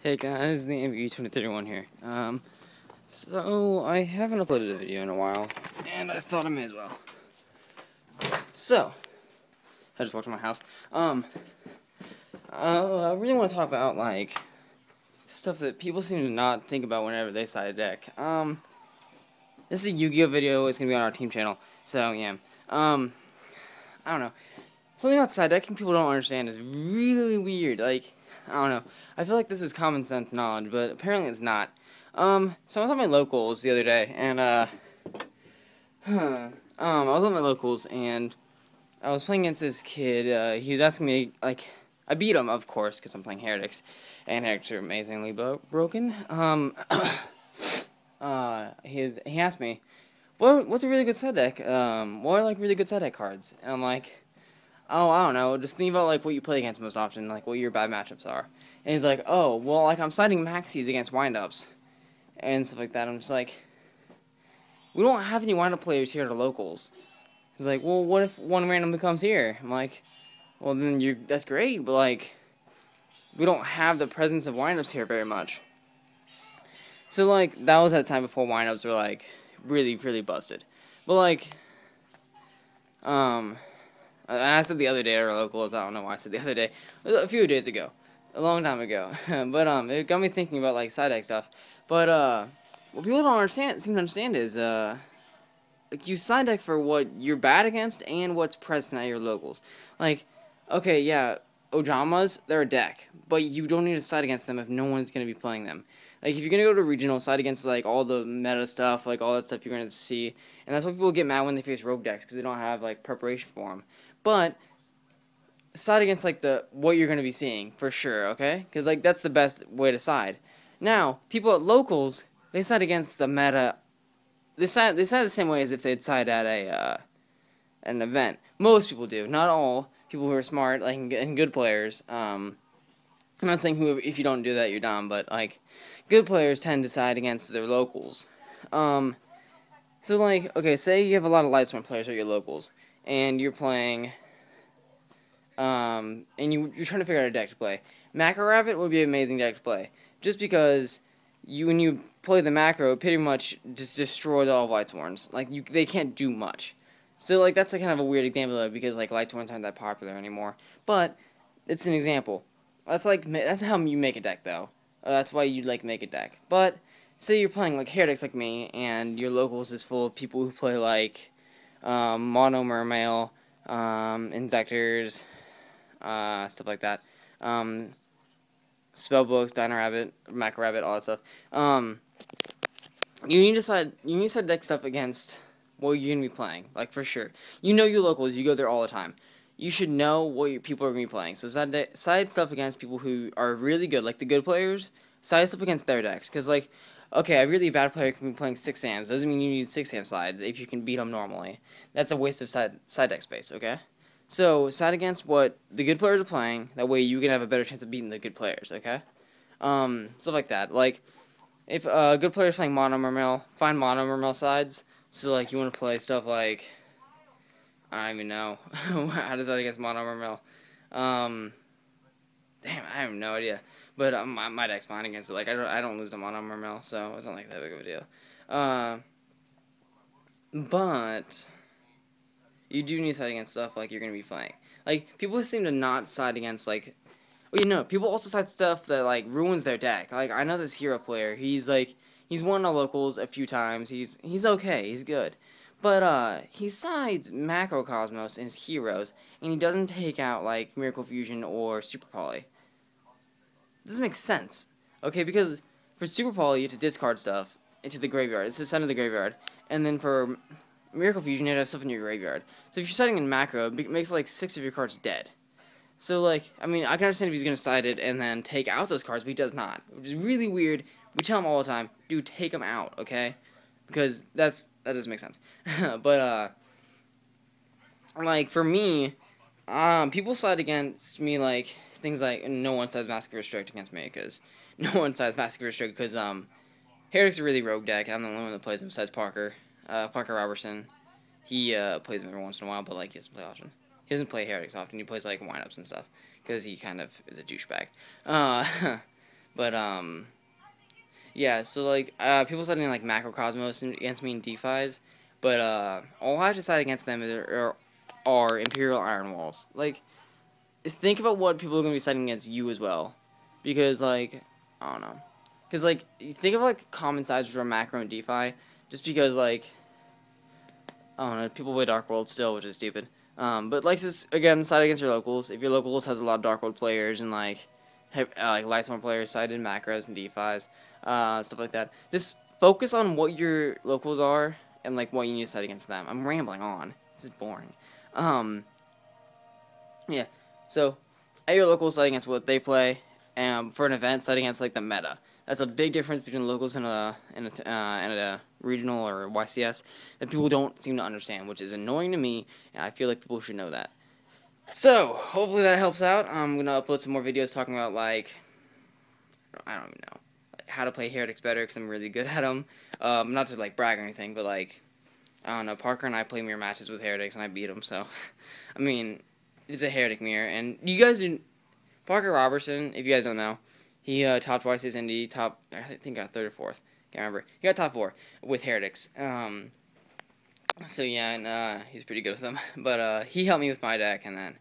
Hey guys, Theamv2031 here. So I haven't uploaded a video in a while, and I thought I may as well. So, I just walked to my house. I really want to talk about, like, stuff that people seem to not think about whenever they side a deck. This is a Yu-Gi-Oh video, it's gonna be on our team channel, so yeah. I don't know. Something about side decking people don't understand is really weird, like, I don't know. I feel like this is common sense knowledge, but apparently it's not. So I was at my locals the other day, and, I was at my locals, and I was playing against this kid. He was asking me, like, I beat him, of course, because I'm playing Heretics, and Heretics are amazingly broken. He asked me, what's a really good side deck? What are, like, really good side deck cards? And I'm like, oh, I don't know, just think about, like, what you play against most often, like, what your bad matchups are. And he's like, oh, well, like, I'm siding maxis against windups, and stuff like that. I'm just like, we don't have any windup players here at the locals. He's like, well, what if one randomly comes here? I'm like, well, then that's great, but, like, we don't have the presence of windups here very much. So, like, that was at a time before windups were, like, really, really busted. But, like, and I said the other day at our locals, I don't know why I said the other day, a few days ago, a long time ago, but, it got me thinking about, like, side deck stuff, but, what people don't seem to understand is, like, you side deck for what you're bad against and what's present at your locals. Like, okay, yeah, Ojamas, they're a deck, but you don't need to side against them if no one's going to be playing them. Like, if you're going to go to regional, side against, like, all the meta stuff, like, all that stuff you're going to see, and that's why people get mad when they face rogue decks, because they don't have, like, preparation for them. But side against, like, what you're going to be seeing, for sure, okay? Because, like, that's the best way to side. Now, people at locals, they side against the meta. They side the same way as if they'd side at an event. Most people do, not all. People who are smart, like, and good players. I'm not saying if you don't do that, you're dumb, but, like, good players tend to side against their locals. So, like, okay, say you have a lot of Lightsworn players at your locals, and you're playing, and you're trying to figure out a deck to play. Macro Rabbit would be an amazing deck to play, just because when you play the macro, it pretty much just destroys all of Lightsworns. Like, they can't do much. So, like, that's, like, kind of a weird example of it, because, like, Lightsworns aren't that popular anymore. But it's an example. That's how you make a deck, though. That's why you, like, make a deck. But say you're playing, like, Heretics like me, and your locals is full of people who play, like, Mono Mermail, Injectors, stuff like that. Spellbooks, Dino Rabbit, Macro Rabbit, all that stuff. You need to side deck stuff against what you're gonna be playing, like, for sure. You know your locals, you go there all the time. You should know what your people are gonna be playing. So side stuff against people who are really good, like the good players. Side stuff against their decks, because, like, okay, a really bad player can be playing 6 Theamvs. Doesn't mean you need 6 Theamv sides if you can beat them normally. That's a waste of side deck space. Okay. So, side against what the good players are playing, that way you can have a better chance of beating the good players, okay? Stuff like that. Like, if a good player is playing Mono Mermail, find Mono Mermail sides. So, like, you want to play stuff like, I don't even know. How does that against Mono Mermail? Damn, I have no idea. But my deck's fine against it. Like, I don't lose to Mono Mermail, so it's not like that big of a deal. But you do need to side against stuff like you're going to be playing. Like, people seem to not side against, like, well, you know, people also side stuff that, like, ruins their deck. Like, I know this hero player, he's won the locals a few times, he's okay, he's good. But, he sides Macrocosmos in his heroes, and he doesn't take out, like, Miracle Fusion or Super Poly. This doesn't make sense, okay, because for Super Poly, you have to discard stuff into the graveyard. It's the center of the graveyard. And then for Miracle Fusion, you have to have stuff in your graveyard. So if you're setting in macro, it makes, like, 6 of your cards dead. So, like, I mean, I can understand if he's going to side it and then take out those cards, but he does not. Which is really weird. We tell him all the time, dude, take them out, okay? Because that doesn't make sense. But, like, for me, people side against me, like, things like, no one sides Massive Restrict against me, because no one sides Massive Restrict, because, Heretics a really rogue deck, and I'm the only one that plays him besides Parker. Parker Robertson. He, plays him every once in a while, but, like, he doesn't play often. He doesn't play Heretics often. He plays, like, windups and stuff, because he kind of is a douchebag. But yeah. So like people studying like macrocosmos against me in DeFi's, but all I have to side against them are Imperial Iron Walls. Like think about what people are going to be citing against you as well, because like I don't know, because like you think of like common sides for macro and DeFi, just because like I don't know, people play Dark World still, which is stupid. But like this again, side against your locals. If your locals has a lot of Dark World players and like Lightstorm players, side in macros and DeFi's, stuff like that. Just focus on what your locals are and like what you need to side against them. I'm rambling on. This is boring. Um, yeah. So, at your local side against what they play, for an event side against like the meta. That's a big difference between locals and a regional or YCS that people don't seem to understand, which is annoying to me, and I feel like people should know that. So, hopefully that helps out. I'm gonna upload some more videos talking about like I don't even know like, how to play Heretics better because I'm really good at them. Not to like brag or anything, but like I don't know. Parker and I play mirror matches with Heretics, and I beat him. So, I mean, it's a Heretic mirror, and you guys do. Parker Robertson, if you guys don't know, he topped YC's Indy, I think got third or fourth. Can't remember. He got top 4 with Heretics. So yeah, and he's pretty good with them. But he helped me with my deck, and then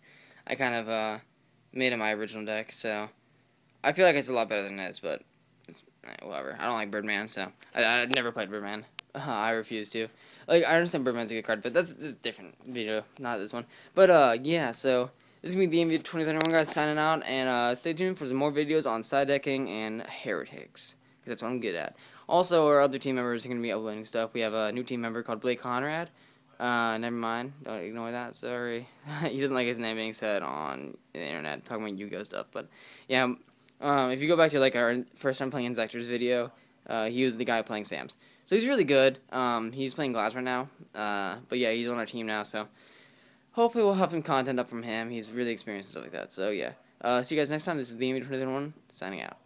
I kind of made him my original deck. So I feel like it's a lot better than his, but whatever. I don't like Birdman, so I've never played Birdman. I refuse to. Like I understand Birdman's a good card, but that's a different video, not this one. But yeah, so. This is me, Theamv2031 guys, signing out, and stay tuned for some more videos on side decking and Heretics, because that's what I'm good at. Also, our other team members are going to be uploading stuff. We have a new team member called Blake Conrad. Never mind, don't ignore that, sorry. He doesn't like his name being said on the internet, talking about Yu-Gi-Oh stuff, but yeah, if you go back to like our first time playing Inzector's video, he was the guy playing Sam's. So he's really good. He's playing Glass right now, but yeah, he's on our team now, so hopefully we'll have some content up from him. He's really experienced and stuff like that. So yeah. See you guys next time. This is Theamv2031 signing out.